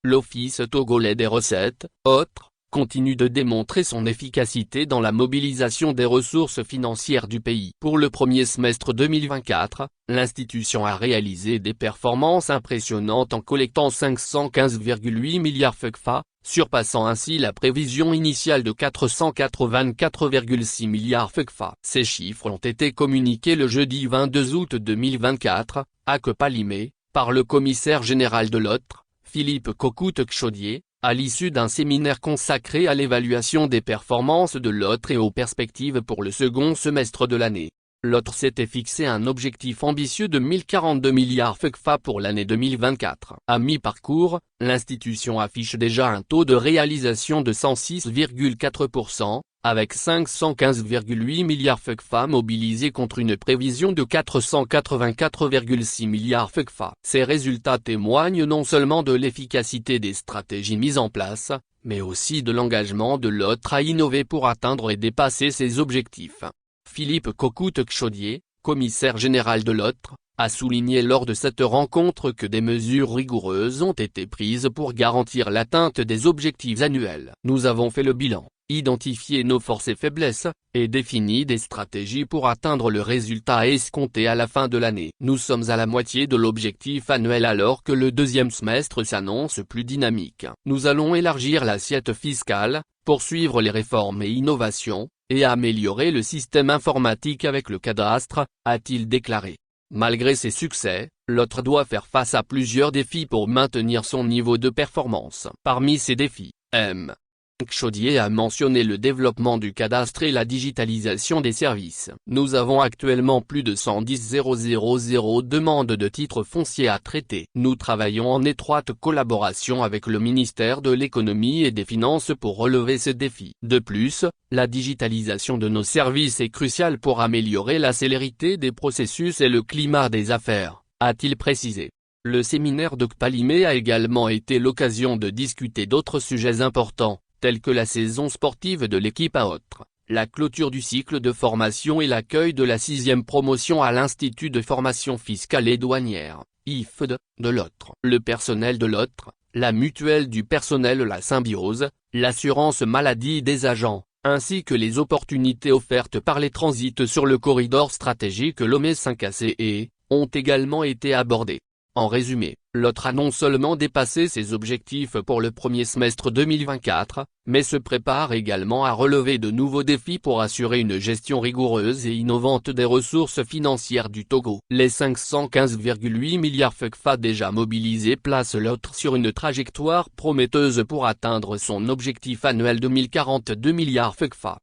l'Office togolais des recettes, autres, continue de démontrer son efficacité dans la mobilisation des ressources financières du pays. Pour le premier semestre 2024, l'institution a réalisé des performances impressionnantes en collectant 515,8 milliards FCFA, surpassant ainsi la prévision initiale de 484,6 milliards FCFA. Ces chiffres ont été communiqués le jeudi 22 août 2024, à Kopalimé, par le commissaire général de l'OTRE, Philippe Kokout-Kchodié, à l'issue d'un séminaire consacré à l'évaluation des performances de l'OTRE et aux perspectives pour le second semestre de l'année. L'OTRE s'était fixé un objectif ambitieux de 1042 milliards FCFA pour l'année 2024. À mi-parcours, l'institution affiche déjà un taux de réalisation de 106,4%, avec 515,8 milliards FCFA mobilisés contre une prévision de 484,6 milliards FCFA. Ces résultats témoignent non seulement de l'efficacité des stratégies mises en place, mais aussi de l'engagement de l'OTRE à innover pour atteindre et dépasser ses objectifs. Philippe Kokout-Kchodié, commissaire général de l'OTRE, a souligné lors de cette rencontre que des mesures rigoureuses ont été prises pour garantir l'atteinte des objectifs annuels. Nous avons fait le bilan, identifié nos forces et faiblesses, et défini des stratégies pour atteindre le résultat escompté à la fin de l'année. Nous sommes à la moitié de l'objectif annuel alors que le deuxième semestre s'annonce plus dynamique. Nous allons élargir l'assiette fiscale, poursuivre les réformes et innovations, et améliorer le système informatique avec le cadastre, a-t-il déclaré. Malgré ses succès, l'OTRE doit faire face à plusieurs défis pour maintenir son niveau de performance. Parmi ces défis, M. Kchodié a mentionné le développement du cadastre et la digitalisation des services. Nous avons actuellement plus de 110 000 demandes de titres fonciers à traiter. Nous travaillons en étroite collaboration avec le ministère de l'économie et des finances pour relever ces défis. De plus, la digitalisation de nos services est cruciale pour améliorer la célérité des processus et le climat des affaires, a-t-il précisé. Le séminaire de Kopalimé a également été l'occasion de discuter d'autres sujets importants, tels que la saison sportive de l'équipe à OTRE, la clôture du cycle de formation et l'accueil de la 6e promotion à l'Institut de formation fiscale et douanière, IFD, de l'OTRE. Le personnel de l'OTRE, la mutuelle du personnel La Symbiose, l'assurance maladie des agents, ainsi que les opportunités offertes par les transits sur le corridor stratégique Lomé 5ACE, ont également été abordés. En résumé, l'OTRE a non seulement dépassé ses objectifs pour le premier semestre 2024, mais se prépare également à relever de nouveaux défis pour assurer une gestion rigoureuse et innovante des ressources financières du Togo. Les 515,8 milliards FCFA déjà mobilisés placent l'OTRE sur une trajectoire prometteuse pour atteindre son objectif annuel de 1042 milliards FCFA.